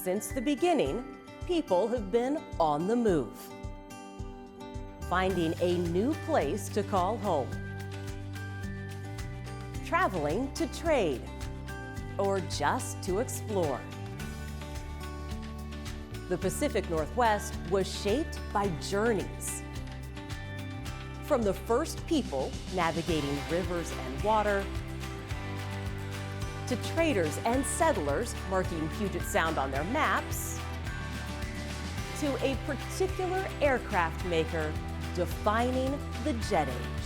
Since the beginning, people have been on the move, finding a new place to call home, traveling to trade, or just to explore. The Pacific Northwest was shaped by journeys. From the first people navigating rivers and water, to traders and settlers marking Puget Sound on their maps, to a particular aircraft maker defining the jet age.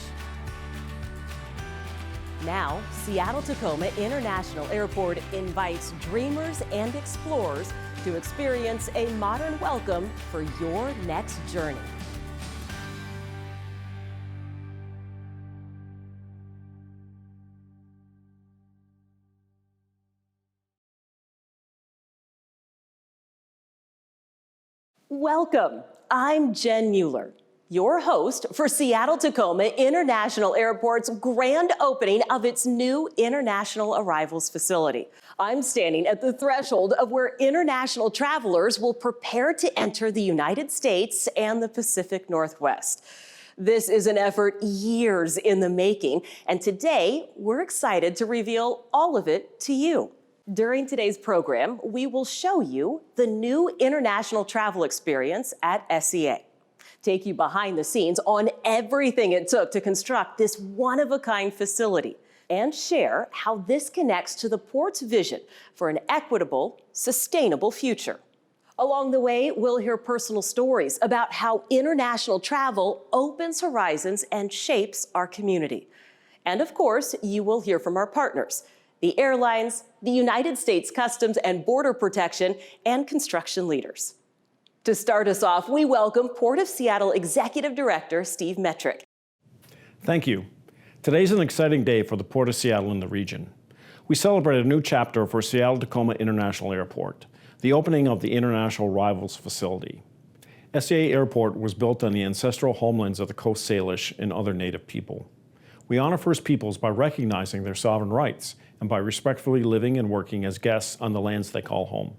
Now, Seattle-Tacoma International Airport invites dreamers and explorers to experience a modern welcome for your next journey. Welcome. I'm Jen Mueller, your host for Seattle-Tacoma International Airport's grand opening of its new international arrivals facility. I'm standing at the threshold of where international travelers will prepare to enter the United States and the Pacific Northwest. This is an effort years in the making, and today we're excited to reveal all of it to you. During today's program, we will show you the new international travel experience at SEA, take you behind the scenes on everything it took to construct this one-of-a-kind facility, and share how this connects to the port's vision for an equitable, sustainable future. Along the way, we'll hear personal stories about how international travel opens horizons and shapes our community. And of course, you will hear from our partners, the airlines, the United States Customs and Border Protection, and construction leaders. To start us off, we welcome Port of Seattle Executive Director Steve Metrick. Thank you. Today's an exciting day for the Port of Seattle and the region. We celebrate a new chapter for Seattle-Tacoma International Airport, the opening of the International Arrivals Facility. SEA Airport was built on the ancestral homelands of the Coast Salish and other Native people. We honor First Peoples by recognizing their sovereign rights and by respectfully living and working as guests on the lands they call home.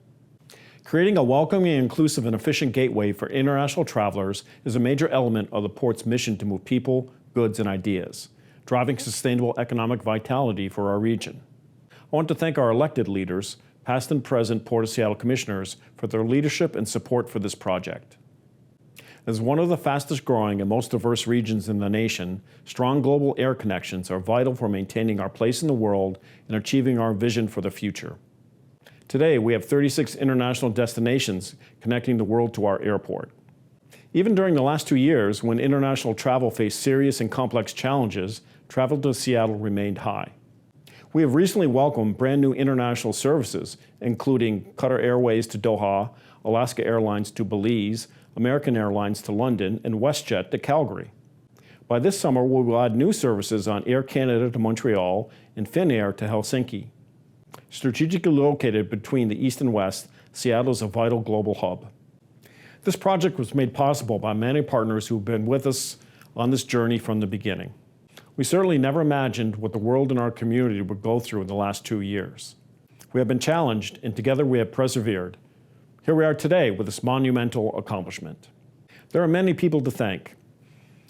Creating a welcoming, inclusive, and efficient gateway for international travelers is a major element of the port's mission to move people, goods, and ideas, driving sustainable economic vitality for our region. I want to thank our elected leaders, past and present Port of Seattle commissioners, for their leadership and support for this project. As one of the fastest growing and most diverse regions in the nation, strong global air connections are vital for maintaining our place in the world and achieving our vision for the future. Today, we have 36 international destinations connecting the world to our airport. Even during the last 2 years, when international travel faced serious and complex challenges, travel to Seattle remained high. We have recently welcomed brand new international services, including Qatar Airways to Doha, Alaska Airlines to Belize, American Airlines to London, and WestJet to Calgary. By this summer, we will add new services on Air Canada to Montreal and Finnair to Helsinki. Strategically located between the East and West, Seattle is a vital global hub. This project was made possible by many partners who have been with us on this journey from the beginning. We certainly never imagined what the world and our community would go through in the last 2 years. We have been challenged, and together we have persevered. Here we are today with this monumental accomplishment. There are many people to thank.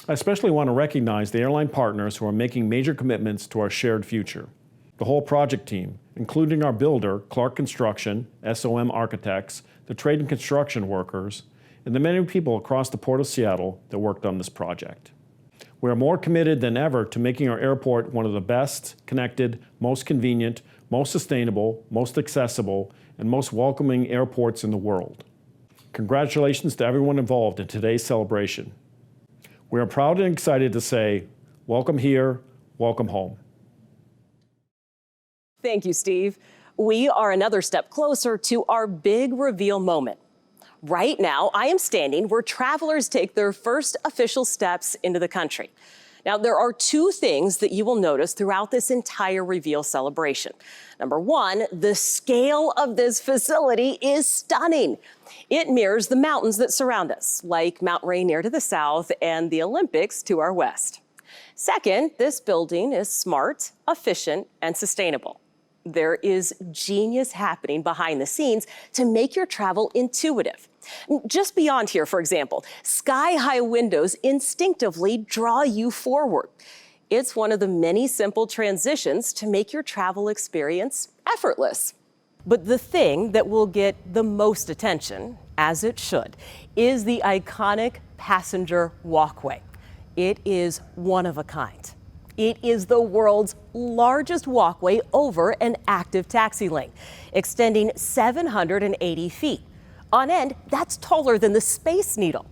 I especially want to recognize the airline partners who are making major commitments to our shared future. The whole project team, including our builder, Clark Construction, SOM Architects, the trade and construction workers, and the many people across the Port of Seattle that worked on this project. We are more committed than ever to making our airport one of the best connected, most convenient, most sustainable, most accessible, and most welcoming airports in the world. Congratulations to everyone involved in today's celebration. We are proud and excited to say, welcome here, welcome home. Thank you, Steve. We are another step closer to our big reveal moment. Right now, I am standing where travelers take their first official steps into the country. Now, there are two things that you will notice throughout this entire reveal celebration. Number one, the scale of this facility is stunning. It mirrors the mountains that surround us, like Mount Rainier to the south and the Olympics to our west. Second, this building is smart, efficient, and sustainable. There is genius happening behind the scenes to make your travel intuitive. Just beyond here, for example, sky-high windows instinctively draw you forward. It's one of the many simple transitions to make your travel experience effortless. But the thing that will get the most attention, as it should, is the iconic passenger walkway. It is one of a kind. It is the world's largest walkway over an active taxi lane, extending 780 feet. On end, that's taller than the Space Needle.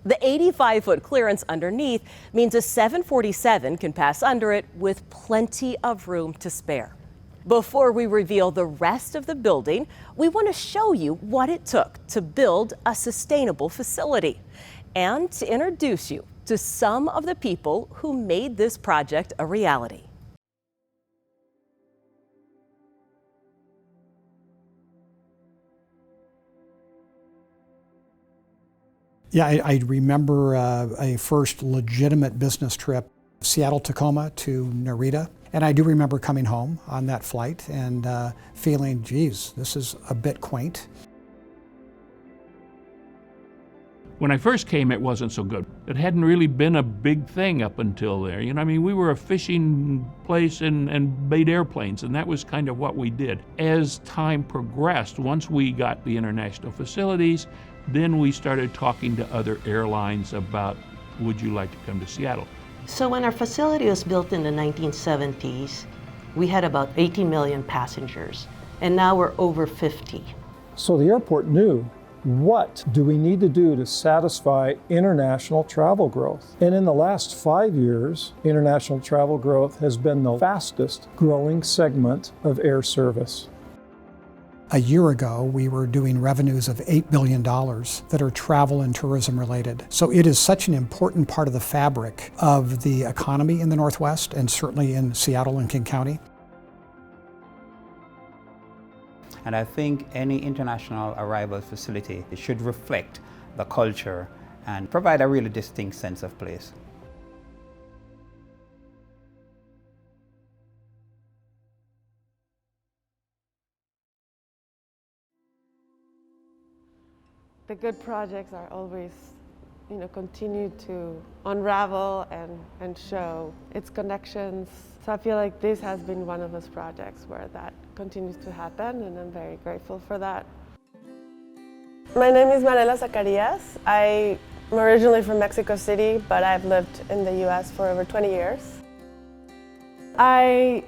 The 85-foot clearance underneath means a 747 can pass under it with plenty of room to spare. Before we reveal the rest of the building, we want to show you what it took to build a sustainable facility and to introduce you to some of the people who made this project a reality. Yeah, I remember a first legitimate business trip, Seattle-Tacoma to Narita. And I do remember coming home on that flight and feeling, geez, this is a bit quaint. When I first came, it wasn't so good. It hadn't really been a big thing up until there. You know, I mean, we were a fishing place and made airplanes, and that was kind of what we did. As time progressed, once we got the international facilities, then we started talking to other airlines about, would you like to come to Seattle? So when our facility was built in the 1970s, we had about 18 million passengers, and now we're over 50. So the airport knew, what do we need to do to satisfy international travel growth? And in the last 5 years, international travel growth has been the fastest growing segment of air service. A year ago, we were doing revenues of $8 billion that are travel and tourism related. So it is such an important part of the fabric of the economy in the Northwest and certainly in Seattle and King County. And I think any international arrival facility should reflect the culture and provide a really distinct sense of place. The good projects are always, continue to unravel and show its connections. So I feel like this has been one of those projects where that continues to happen, and I'm very grateful for that. My name is Marela Sacarias. I'm originally from Mexico City, but I've lived in the US for over 20 years. I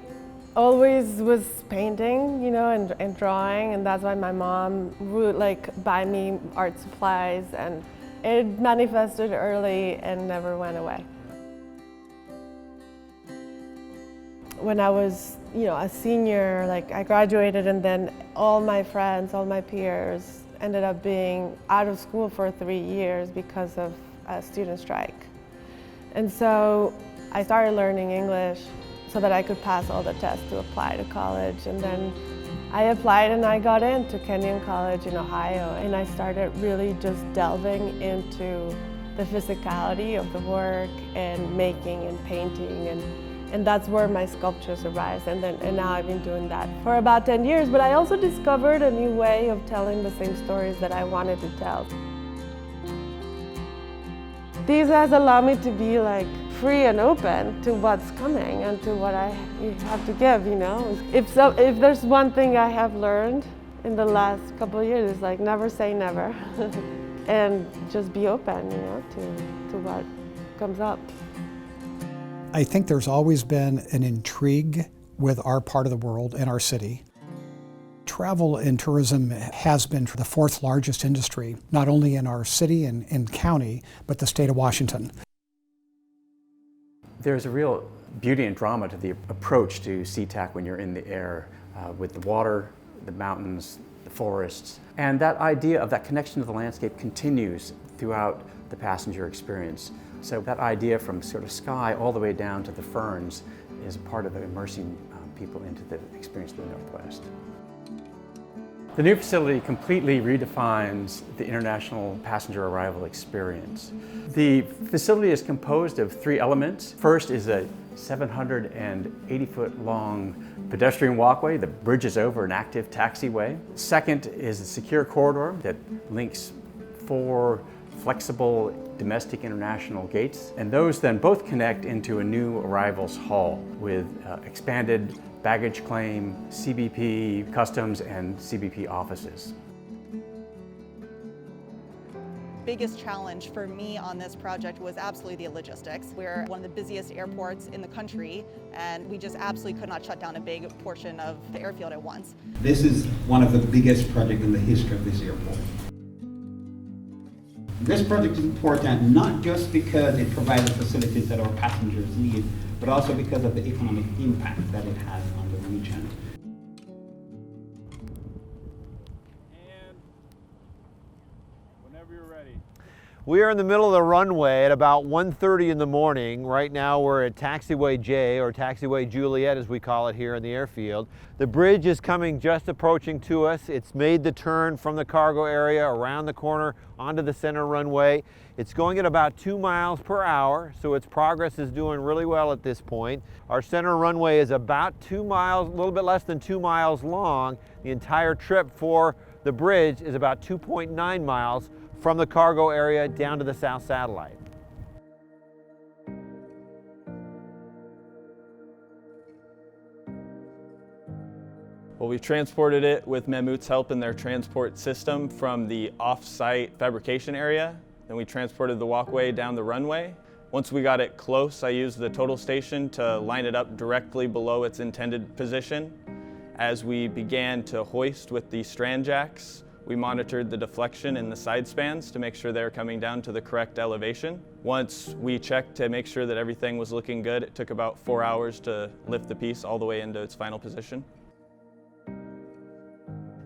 always was painting, and drawing, and that's why my mom would buy me art supplies, and it manifested early and never went away. When I was, a senior, I graduated, and then all my friends, all my peers ended up being out of school for 3 years because of a student strike. And so I started learning English so that I could pass all the tests to apply to college. And then I applied and I got into Kenyon College in Ohio, and I started really just delving into the physicality of the work and making and painting, and that's where my sculptures arise. And now I've been doing that for about 10 years, but I also discovered a new way of telling the same stories that I wanted to tell. These has allowed me to be free and open to what's coming and to what I have to give, If there's one thing I have learned in the last couple of years, it's never say never and just be open, to what comes up. I think there's always been an intrigue with our part of the world and our city. Travel and tourism has been the fourth largest industry, not only in our city and county, but the state of Washington. There's a real beauty and drama to the approach to SeaTac when you're in the air, with the water, the mountains, the forests. And that idea of that connection to the landscape continues throughout the passenger experience. So that idea from sort of sky all the way down to the ferns is part of immersing people into the experience of the Northwest. The new facility completely redefines the international passenger arrival experience. The facility is composed of 3 elements. First is a 780-foot long pedestrian walkway. The bridge is over an active taxiway. Second is a secure corridor that links 4 flexible domestic international gates, and those then both connect into a new arrivals hall with expanded baggage claim, CBP customs, and CBP offices. Biggest challenge for me on this project was absolutely the logistics. We're one of the busiest airports in the country, and we just absolutely could not shut down a big portion of the airfield at once. This is one of the biggest projects in the history of this airport. This project is important not just because it provides the facilities that our passengers need, but also because of the economic impact that it has on the region. We are in the middle of the runway at about 1:30 in the morning. Right now we're at Taxiway J, or Taxiway Juliet as we call it here in the airfield. The bridge is coming, just approaching to us. It's made the turn from the cargo area around the corner onto the center runway. It's going at about 2 miles per hour, so its progress is doing really well at this point. Our center runway is about 2 miles, a little bit less than 2 miles long. The entire trip for the bridge is about 2.9 miles from the cargo area down to the South Satellite. Well, we've transported it with Mammoot's help in their transport system from the off-site fabrication area. Then we transported the walkway down the runway. Once we got it close, I used the total station to line it up directly below its intended position. As we began to hoist with the strand jacks, we monitored the deflection in the side spans to make sure they're coming down to the correct elevation. Once we checked to make sure that everything was looking good, it took about 4 hours to lift the piece all the way into its final position.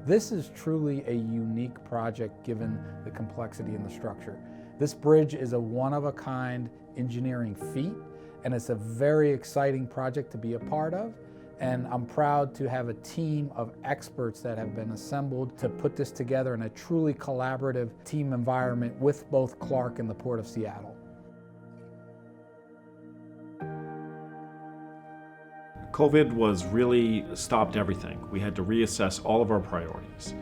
This is truly a unique project given the complexity in the structure. This bridge is a one-of-a-kind engineering feat, and it's a very exciting project to be a part of. And I'm proud to have a team of experts that have been assembled to put this together in a truly collaborative team environment with both Clark and the Port of Seattle. COVID was really stopped everything. We had to reassess all of our priorities.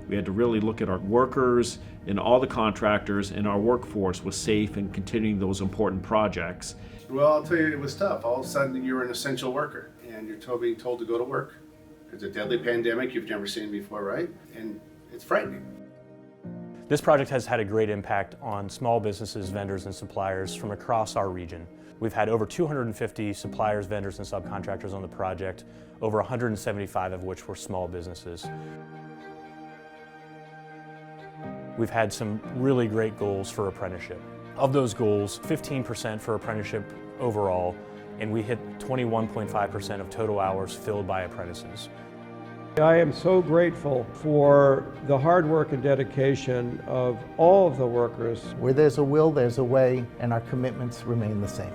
We had to really look at our workers and all the contractors, and our workforce was safe and continuing those important projects. Well, I'll tell you, it was tough. All of a sudden, you're an essential worker, and you're being told to go to work. It's a deadly pandemic you've never seen before, right? And it's frightening. This project has had a great impact on small businesses, vendors, and suppliers from across our region. We've had over 250 suppliers, vendors, and subcontractors on the project, over 175 of which were small businesses. We've had some really great goals for apprenticeship. Of those goals, 15% for apprenticeship overall, and we hit 21.5% of total hours filled by apprentices. I am so grateful for the hard work and dedication of all of the workers. Where there's a will, there's a way, and our commitments remain the same.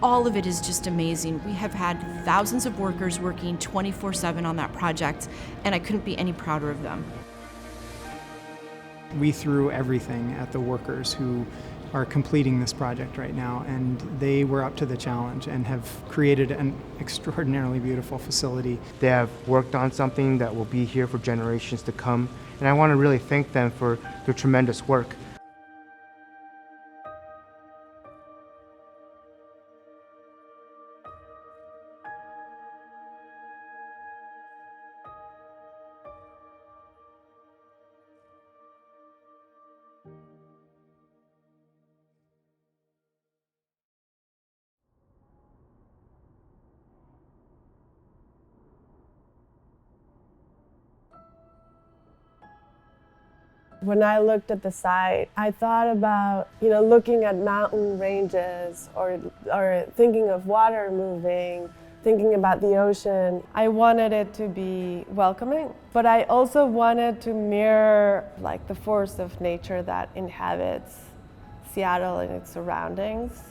All of it is just amazing. We have had thousands of workers working 24/7 on that project, and I couldn't be any prouder of them. We threw everything at the workers who are completing this project right now, and they were up to the challenge and have created an extraordinarily beautiful facility. They have worked on something that will be here for generations to come, and I want to really thank them for their tremendous work. When I looked at the site, I thought about, looking at mountain ranges or thinking of water moving, thinking about the ocean. I wanted it to be welcoming, but I also wanted to mirror the force of nature that inhabits Seattle and its surroundings.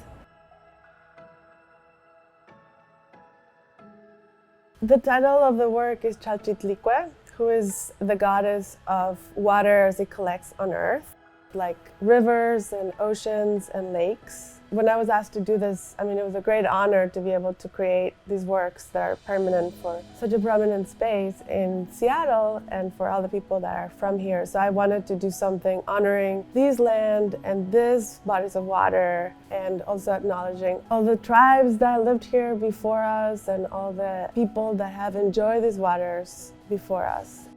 The title of the work is Chalchitlicue, who is the goddess of water as it collects on earth, like rivers and oceans and lakes. When I was asked to do this, I mean, it was a great honor to be able to create these works that are permanent for such a prominent space in Seattle and for all the people that are from here. So I wanted to do something honoring these land and these bodies of water, and also acknowledging all the tribes that lived here before us and all the people that have enjoyed these waters before us.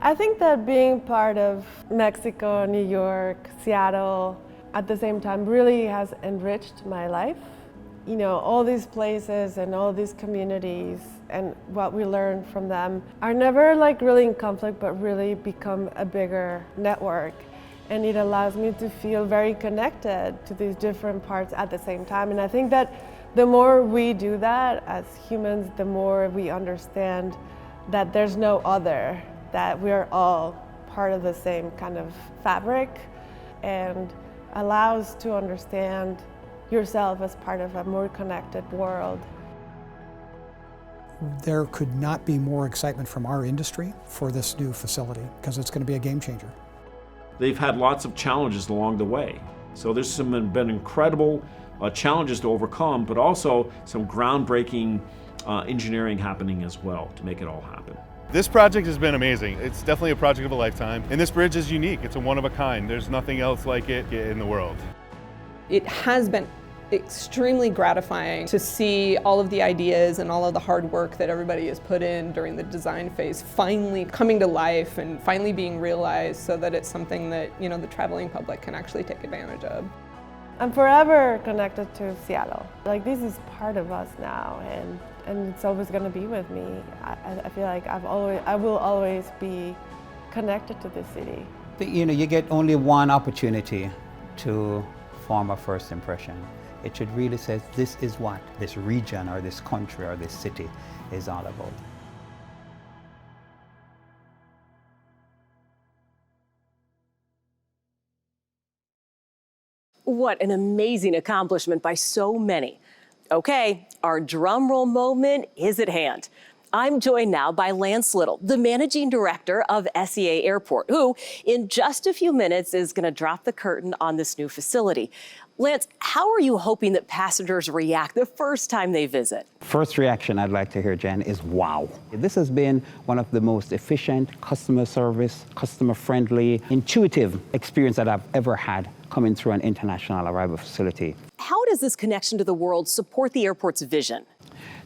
I think that being part of Mexico, New York, Seattle, at the same time really has enriched my life. You know, all these places and all these communities and what we learn from them are never like really in conflict, but really become a bigger network. And it allows me to feel very connected to these different parts at the same time. And I think that the more we do that as humans, the more we understand that there's no other, that we're all part of the same kind of fabric, and allows to understand yourself as part of a more connected world. There could not be more excitement from our industry for this new facility, because it's going to be a game changer. They've had lots of challenges along the way. So there's been incredible challenges to overcome, but also some groundbreaking engineering happening as well to make it all happen. This project has been amazing. It's definitely a project of a lifetime. And this bridge is unique. It's a one of a kind. There's nothing else like it in the world. It has been extremely gratifying to see all of the ideas and all of the hard work that everybody has put in during the design phase finally coming to life and finally being realized, so that it's something that, you know, the traveling public can actually take advantage of. I'm forever connected to Seattle. Like, this is part of us now, and it's always going to be with me. I feel like I will always be connected to this city. You know, you get only one opportunity to form a first impression. It should really say, this is what this region or this country or this city is all about. What an amazing accomplishment by so many. Okay, our drum roll moment is at hand. I'm joined now by Lance Little, the managing director of SEA Airport, who in just a few minutes is going to drop the curtain on this new facility. Lance, how are you hoping that passengers react the first time they visit? First reaction I'd like to hear, Jen, is wow. This has been one of the most efficient, customer service, customer-friendly, intuitive experience that I've ever had coming through an international arrival facility. How does this connection to the world support the airport's vision?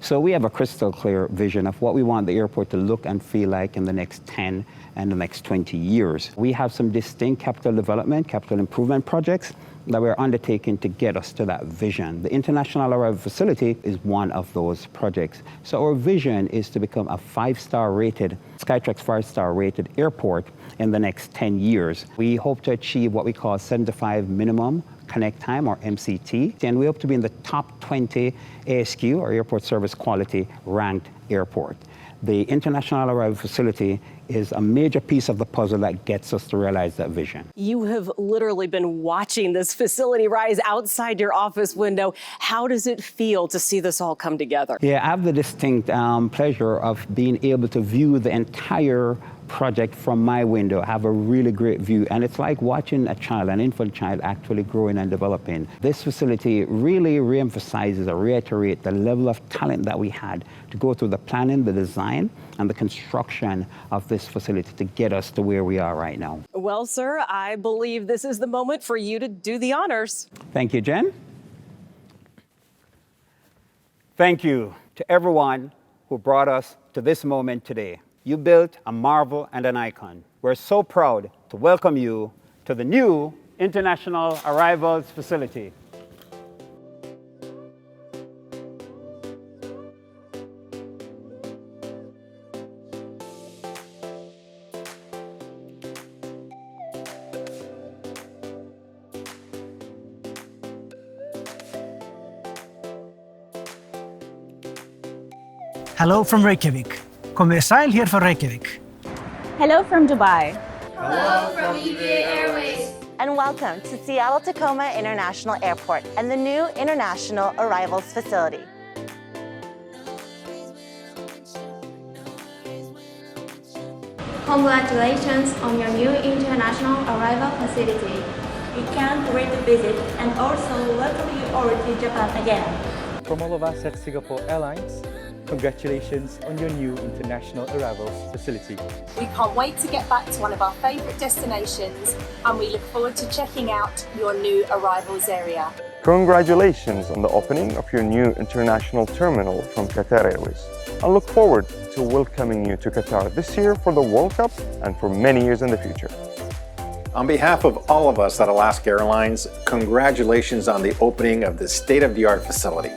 So we have a crystal clear vision of what we want the airport to look and feel like in the next 10 and the next 20 years. We have some distinct capital development, capital improvement projects that we're undertaking to get us to that vision. The International Arrival Facility is one of those projects. So our vision is to become a 5-star rated, Skytrax 5-star rated airport in the next 10 years. We hope to achieve what we call 75 minimum connect time, or MCT, and we hope to be in the top 20 ASQ, or Airport Service Quality, ranked airport. The International Arrival Facility is a major piece of the puzzle that gets us to realize that vision. You have literally been watching this facility rise outside your office window. How does it feel to see this all come together? Yeah, I have the distinct pleasure of being able to view the entire project from my window. I have a really great view, and it's like watching a child, an infant child, actually growing and developing. This facility really reemphasizes or reiterates the level of talent that we had to go through the planning, the design, and the construction of this facility to get us to where we are right now. Well, sir, I believe this is the moment for you to do the honors. Thank you, Jen. Thank you to everyone who brought us to this moment today. You built a marvel and an icon. We're so proud to welcome you to the new International Arrivals Facility. Hello from Reykjavik. Kom við sæl hér frá Reykjavik. Hello from Dubai. Hello from EVA Airways. And welcome to Seattle-Tacoma International Airport and the new International Arrivals Facility. Congratulations on your new international arrival facility. We can't wait to visit and also welcome you all to Japan again. From all of us at Singapore Airlines, congratulations on your new international arrivals facility. We can't wait to get back to one of our favourite destinations, and we look forward to checking out your new arrivals area. Congratulations on the opening of your new international terminal from Qatar Airways. I look forward to welcoming you to Qatar this year for the World Cup and for many years in the future. On behalf of all of us at Alaska Airlines, congratulations on the opening of this state-of-the-art facility.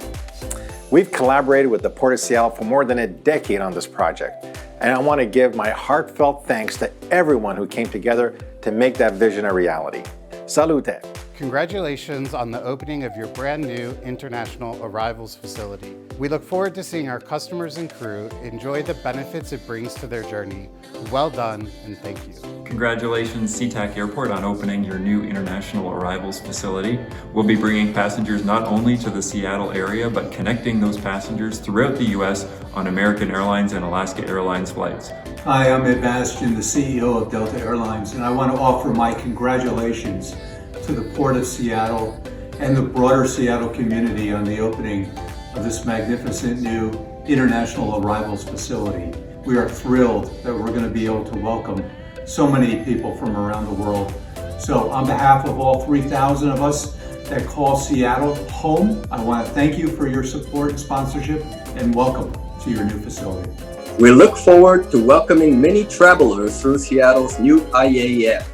We've collaborated with the Port of Seattle for more than a decade on this project, and I want to give my heartfelt thanks to everyone who came together to make that vision a reality. Salute! Congratulations on the opening of your brand new international arrivals facility. We look forward to seeing our customers and crew enjoy the benefits it brings to their journey. Well done, and thank you. Congratulations, SeaTac Airport, on opening your new international arrivals facility. We'll be bringing passengers not only to the Seattle area, but connecting those passengers throughout the U.S. on American Airlines and Alaska Airlines flights. Hi, I'm Ed Bastian, the CEO of Delta Airlines, and I want to offer my congratulations to the Port of Seattle and the broader Seattle community on the opening of this magnificent new international arrivals facility. We are thrilled that we're going to be able to welcome so many people from around the world. So on behalf of all 3,000 of us that call Seattle home, I want to thank you for your support and sponsorship, and welcome to your new facility. We look forward to welcoming many travelers through Seattle's new IAF.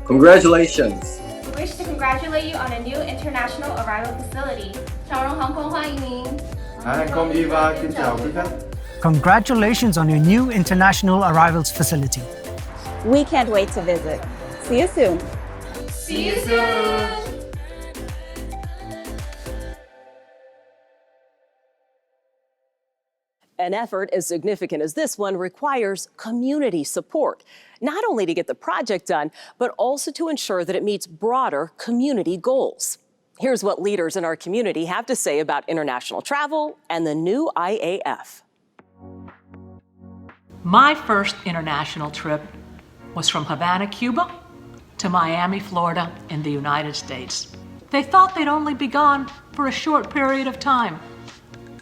Congratulations! We wish to congratulate you on a new international arrival facility. Congratulations on your new international arrivals facility. We can't wait to visit. See you soon. See you soon! An effort as significant as this one requires community support, not only to get the project done, but also to ensure that it meets broader community goals. Here's what leaders in our community have to say about international travel and the new IAF. My first international trip was from Havana, Cuba, to Miami, Florida, in the United States. They thought they'd only be gone for a short period of time,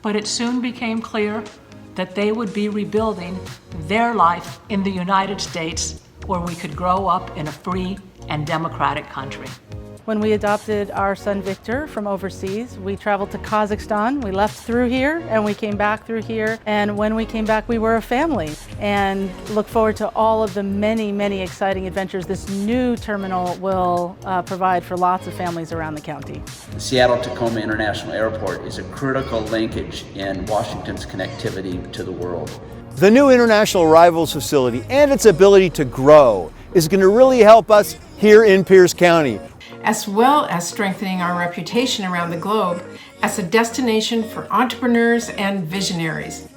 but it soon became clear that they would be rebuilding their life in the United States, where we could grow up in a free and democratic country. When we adopted our son Victor from overseas, we traveled to Kazakhstan. We left through here and we came back through here. And when we came back, we were a family, and look forward to all of the many, many exciting adventures this new terminal will provide for lots of families around the county. The Seattle-Tacoma International Airport is a critical linkage in Washington's connectivity to the world. The new international arrivals facility and its ability to grow is going to really help us here in Pierce County, as well as strengthening our reputation around the globe as a destination for entrepreneurs and visionaries.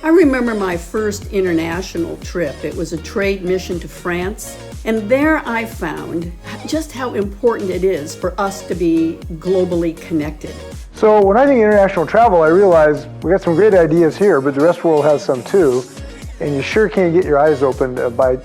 I remember my first international trip. It was a trade mission to France, and there I found just how important it is for us to be globally connected. So when I think international travel, I realize we got some great ideas here, but the rest of the world has some too, and you sure can't get your eyes open by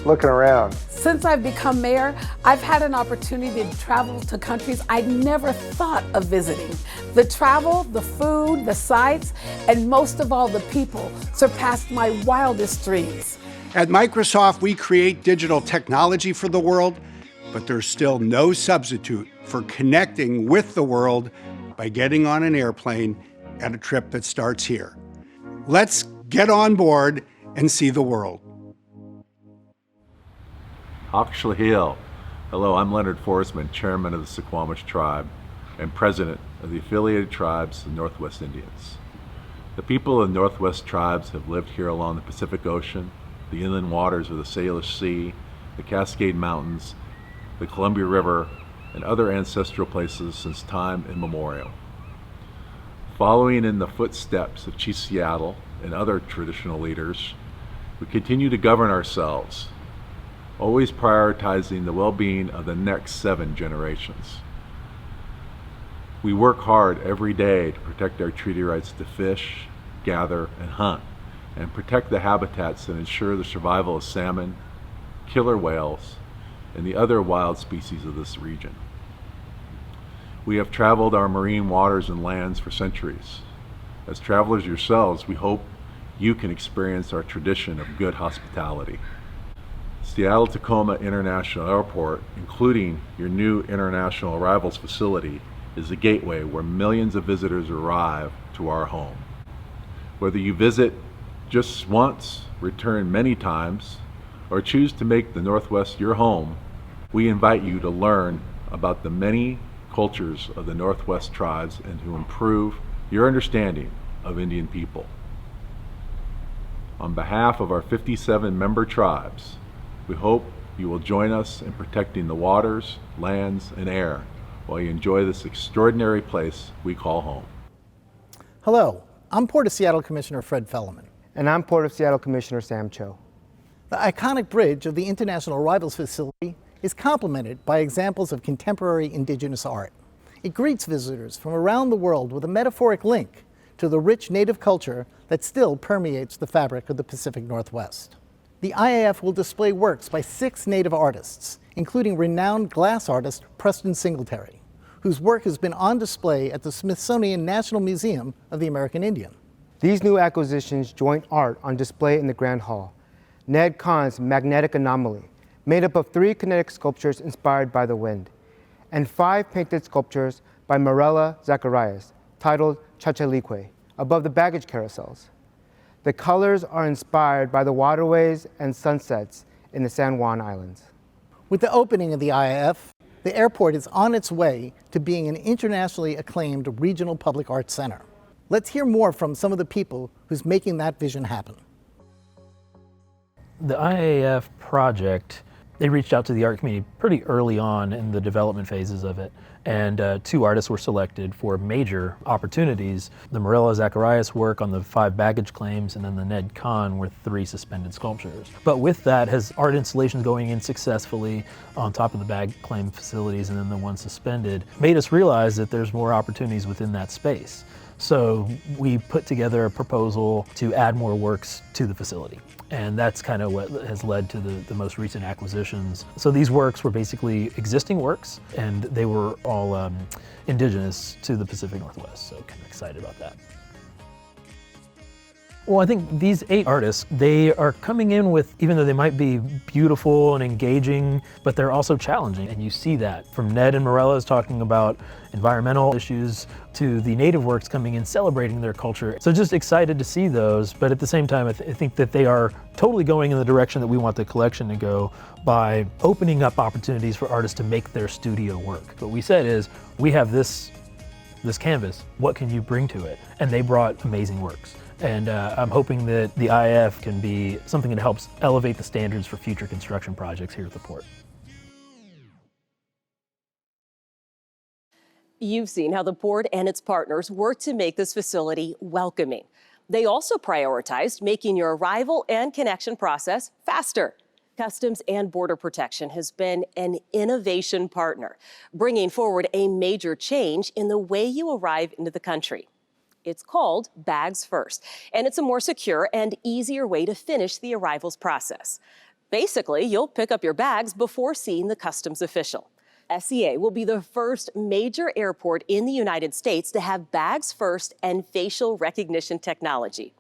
looking around. Since I've become mayor, I've had an opportunity to travel to countries I'd never thought of visiting. The travel, the food, the sights, and most of all, the people surpassed my wildest dreams. At Microsoft, we create digital technology for the world, but there's still no substitute for connecting with the world by getting on an airplane at a trip that starts here. Let's get on board and see the world. Akshla. Hello, I'm Leonard Forsman, Chairman of the Suquamish Tribe and President of the Affiliated Tribes of Northwest Indians. The people of the Northwest Tribes have lived here along the Pacific Ocean, the inland waters of the Salish Sea, the Cascade Mountains, the Columbia River, and other ancestral places since time immemorial. Following in the footsteps of Chief Seattle and other traditional leaders, we continue to govern ourselves, always prioritizing the well-being of the next 7 generations. We work hard every day to protect our treaty rights to fish, gather, and hunt, and protect the habitats that ensure the survival of salmon, killer whales, and the other wild species of this region. We have traveled our marine waters and lands for centuries. As travelers yourselves, we hope you can experience our tradition of good hospitality. Seattle-Tacoma International Airport, including your new international arrivals facility, is the gateway where millions of visitors arrive to our home. Whether you visit just once, return many times, or choose to make the Northwest your home, we invite you to learn about the many cultures of the Northwest tribes and to improve your understanding of Indian people. On behalf of our 57 member tribes, we hope you will join us in protecting the waters, lands, and air while you enjoy this extraordinary place we call home. Hello, I'm Port of Seattle Commissioner Fred Felleman. And I'm Port of Seattle Commissioner Sam Cho. The iconic bridge of the International Arrivals Facility is complemented by examples of contemporary indigenous art. It greets visitors from around the world with a metaphoric link to the rich native culture that still permeates the fabric of the Pacific Northwest. The IAF will display works by 6 native artists, including renowned glass artist Preston Singletary, whose work has been on display at the Smithsonian National Museum of the American Indian. These new acquisitions join art on display in the Grand Hall. Ned Kahn's Magnetic Anomaly, made up of 3 kinetic sculptures inspired by the wind, and 5 painted sculptures by Marela Sacarias, titled Chachalique, above the baggage carousels. The colors are inspired by the waterways and sunsets in the San Juan Islands. With the opening of the IAF, the airport is on its way to being an internationally acclaimed regional public arts center. Let's hear more from some of the people who's making that vision happen. The IAF project, they reached out to the art community pretty early on in the development phases of it, and 2 artists were selected for major opportunities. The Marela Sacarias work on the 5 baggage claims, and then the Ned Kahn were 3 suspended sculptures. But with that, has art installations going in successfully on top of the bag claim facilities and then the one suspended, made us realize that there's more opportunities within that space. So we put together a proposal to add more works to the facility. And that's kind of what has led to the most recent acquisitions. So these works were basically existing works, and they were all indigenous to the Pacific Northwest, so kind of excited about that. Well, I think these 8 artists, they are coming in with, even though they might be beautiful and engaging, but they're also challenging. And you see that from Ned and Marela's talking about environmental issues to the native works coming in celebrating their culture. So just excited to see those, but at the same time, I think that they are totally going in the direction that we want the collection to go by opening up opportunities for artists to make their studio work. What we said is, we have this canvas, what can you bring to it? And they brought amazing works. And I'm hoping that the IAF can be something that helps elevate the standards for future construction projects here at the port. You've seen how the port and its partners work to make this facility welcoming. They also prioritized making your arrival and connection process faster. Customs and Border Protection has been an innovation partner, bringing forward a major change in the way you arrive into the country. It's called Bags First, and it's a more secure and easier way to finish the arrivals process. Basically, you'll pick up your bags before seeing the customs official. SCA will be the first major airport in the United States to have Bags First and facial recognition technology.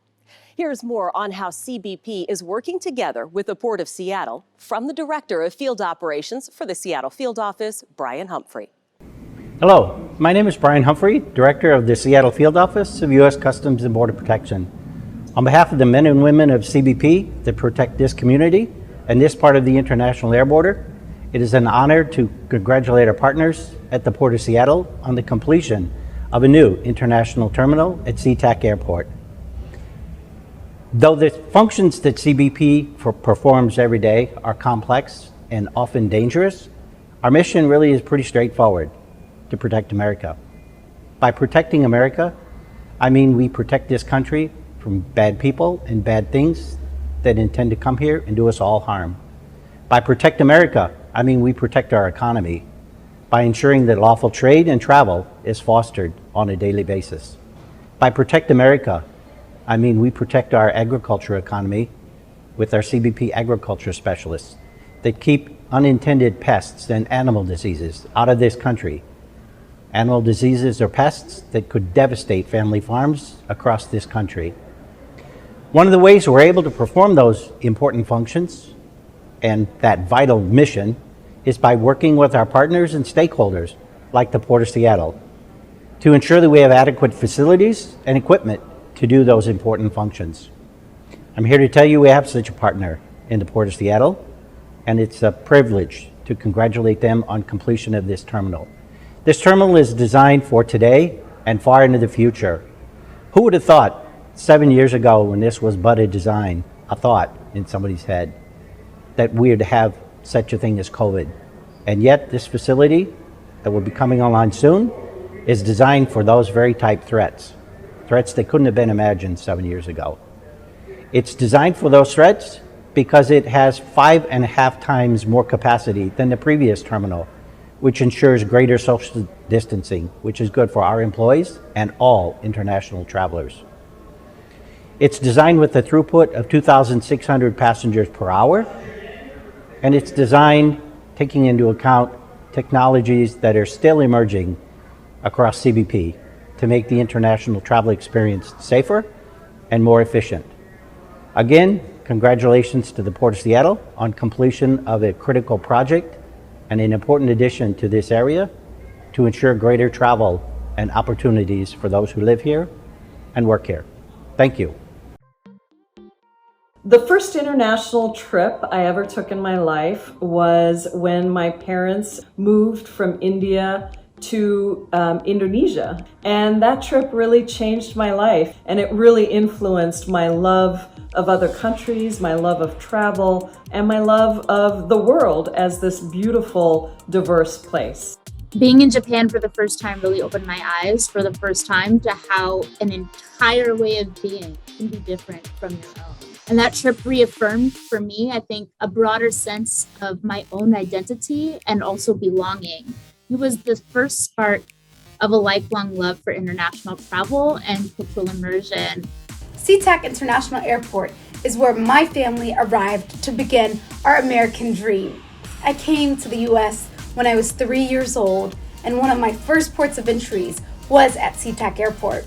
Here's more on how CBP is working together with the Port of Seattle from the Director of Field Operations for the Seattle Field Office, Brian Humphrey. Hello, my name is Brian Humphrey, Director of the Seattle Field Office of U.S. Customs and Border Protection. On behalf of the men and women of CBP that protect this community and this part of the international air border, it is an honor to congratulate our partners at the Port of Seattle on the completion of a new international terminal at SeaTac Airport. Though the functions that CBP performs every day are complex and often dangerous, our mission really is pretty straightforward: to protect America. By protecting America, I mean we protect this country from bad people and bad things that intend to come here and do us all harm. By protect America, I mean we protect our economy by ensuring that lawful trade and travel is fostered on a daily basis. By protect America, I mean, we protect our agriculture economy with our CBP agriculture specialists that keep unintended pests and animal diseases out of this country. Animal diseases are pests that could devastate family farms across this country. One of the ways we're able to perform those important functions and that vital mission is by working with our partners and stakeholders like the Port of Seattle to ensure that we have adequate facilities and equipment to do those important functions. I'm here to tell you we have such a partner in the Port of Seattle, and it's a privilege to congratulate them on completion of this terminal. This terminal is designed for today and far into the future. Who would have thought 7 years ago when this was but a design, a thought in somebody's head, that we would have such a thing as COVID? And yet this facility that will be coming online soon is designed for those very type threats that couldn't have been imagined 7 years ago. It's designed for those threats because it has 5.5 times more capacity than the previous terminal, which ensures greater social distancing, which is good for our employees and all international travelers. It's designed with a throughput of 2,600 passengers per hour, and it's designed taking into account technologies that are still emerging across CBP to make the international travel experience safer and more efficient. Again, congratulations to the Port of Seattle on completion of a critical project and an important addition to this area to ensure greater travel and opportunities for those who live here and work here. Thank you. The first international trip I ever took in my life was when my parents moved from India to Indonesia. And that trip really changed my life, and it really influenced my love of other countries, my love of travel, and my love of the world as this beautiful, diverse place. Being in Japan for the first time really opened my eyes for the first time to how an entire way of being can be different from your own. And that trip reaffirmed for me, I think, a broader sense of my own identity and also belonging. It was the first spark of a lifelong love for international travel and cultural immersion. SeaTac International Airport is where my family arrived to begin our American dream. I came to the U.S. when I was 3 years old, and one of my first ports of entry was at SeaTac Airport.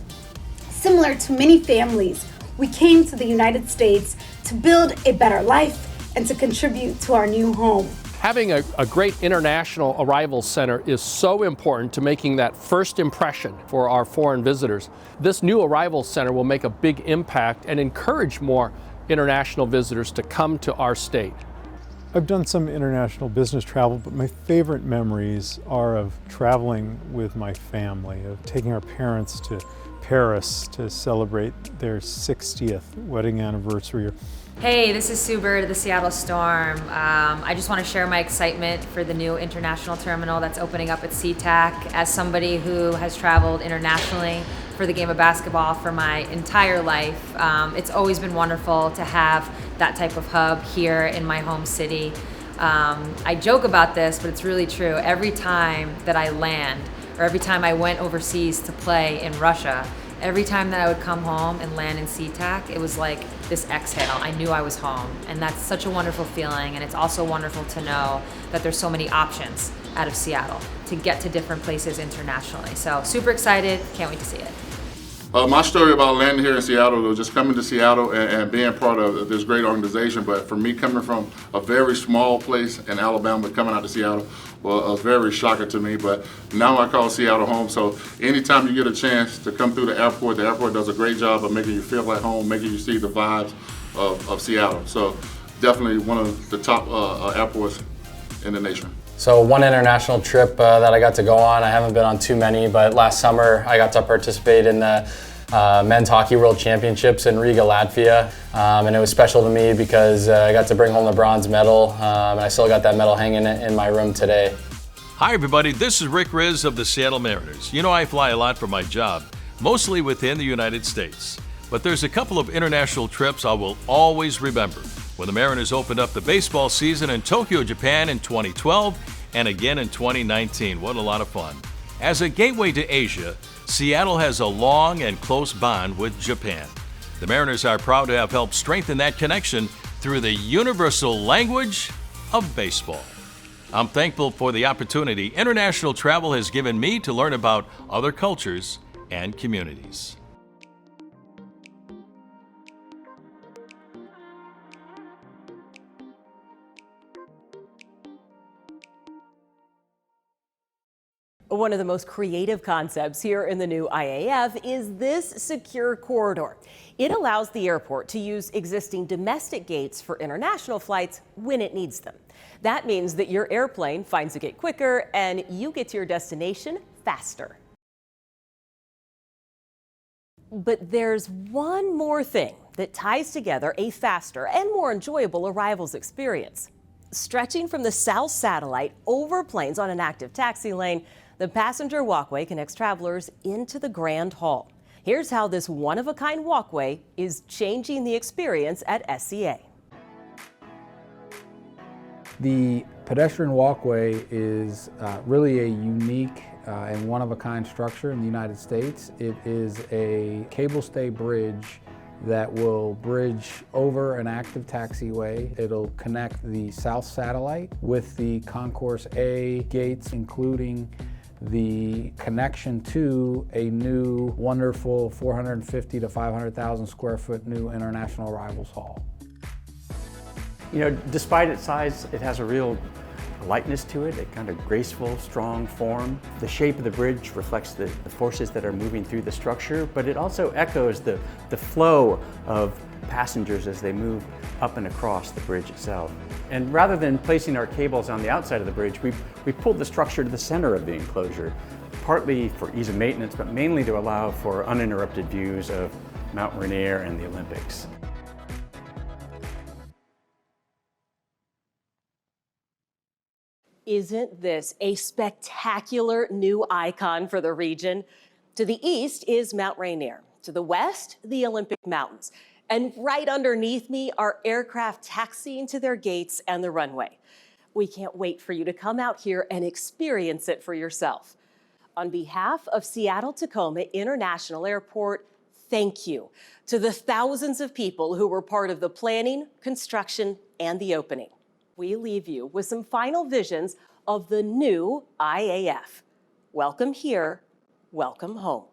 Similar to many families, we came to the United States to build a better life and to contribute to our new home. Having a great international arrivals center is so important to making that first impression for our foreign visitors. This new arrivals center will make a big impact and encourage more international visitors to come to our state. I've done some international business travel, but my favorite memories are of traveling with my family, of taking our parents to Paris to celebrate their 60th wedding anniversary. Hey, this is Sue Bird of the Seattle Storm. I just want to share my excitement for the new international terminal that's opening up at SeaTac. As somebody who has traveled internationally for the game of basketball for my entire life, it's always been wonderful to have that type of hub here in my home city. I joke about this, but it's really true. Every time that I land, or every time I went overseas to play in Russia, every time that I would come home and land in SeaTac, it was like this exhale. I knew I was home, and that's such a wonderful feeling, and it's also wonderful to know that there's so many options out of Seattle to get to different places internationally. So super excited, can't wait to see it. My story about landing here in Seattle was just coming to Seattle and being part of this great organization. But for me, coming from a very small place in Alabama, coming out to Seattle was very shocking to me. But now I call Seattle home. So anytime you get a chance to come through the airport does a great job of making you feel at home, making you see the vibes of Seattle. So definitely one of the top airports in the nation. So one international trip that I got to go on, I haven't been on too many, but last summer I got to participate in the Men's Hockey World Championships in Riga, Latvia. And it was special to me because I got to bring home the bronze medal, and I still got that medal hanging in my room today. Hi everybody, this is Rick Rizz of the Seattle Mariners. You know I fly a lot for my job, mostly within the United States. But there's a couple of international trips I will always remember. When the Mariners opened up the baseball season in Tokyo, Japan in 2012 and again in 2019. What a lot of fun. As a gateway to Asia, Seattle has a long and close bond with Japan. The Mariners are proud to have helped strengthen that connection through the universal language of baseball. I'm thankful for the opportunity international travel has given me to learn about other cultures and communities. One of the most creative concepts here in the new IAF is this secure corridor. It allows the airport to use existing domestic gates for international flights when it needs them. That means that your airplane finds a gate quicker and you get to your destination faster. But there's one more thing that ties together a faster and more enjoyable arrivals experience. Stretching from the South Satellite over planes on an active taxi lane, the passenger walkway connects travelers into the Grand Hall. Here's how this one-of-a-kind walkway is changing the experience at SCA. The pedestrian walkway is really a unique and one-of-a-kind structure in the United States. It is a cable stay bridge that will bridge over an active taxiway. It'll connect the South Satellite with the Concourse A gates, including the connection to a new wonderful 450 to 500,000 square foot new International Arrivals Hall. You know, despite its size, it has a real lightness to it, a kind of graceful, strong form. The shape of the bridge reflects the forces that are moving through the structure, but it also echoes the flow of passengers as they move up and across the bridge itself. And rather than placing our cables on the outside of the bridge, we pulled the structure to the center of the enclosure, partly for ease of maintenance, but mainly to allow for uninterrupted views of Mount Rainier and the Olympics. Isn't this a spectacular new icon for the region? To the east is Mount Rainier. To the west, the Olympic Mountains. And right underneath me are aircraft taxiing to their gates and the runway. We can't wait for you to come out here and experience it for yourself. On behalf of Seattle-Tacoma International Airport, thank you to the thousands of people who were part of the planning, construction, and the opening. We leave you with some final visions of the new IAF. Welcome here, welcome home.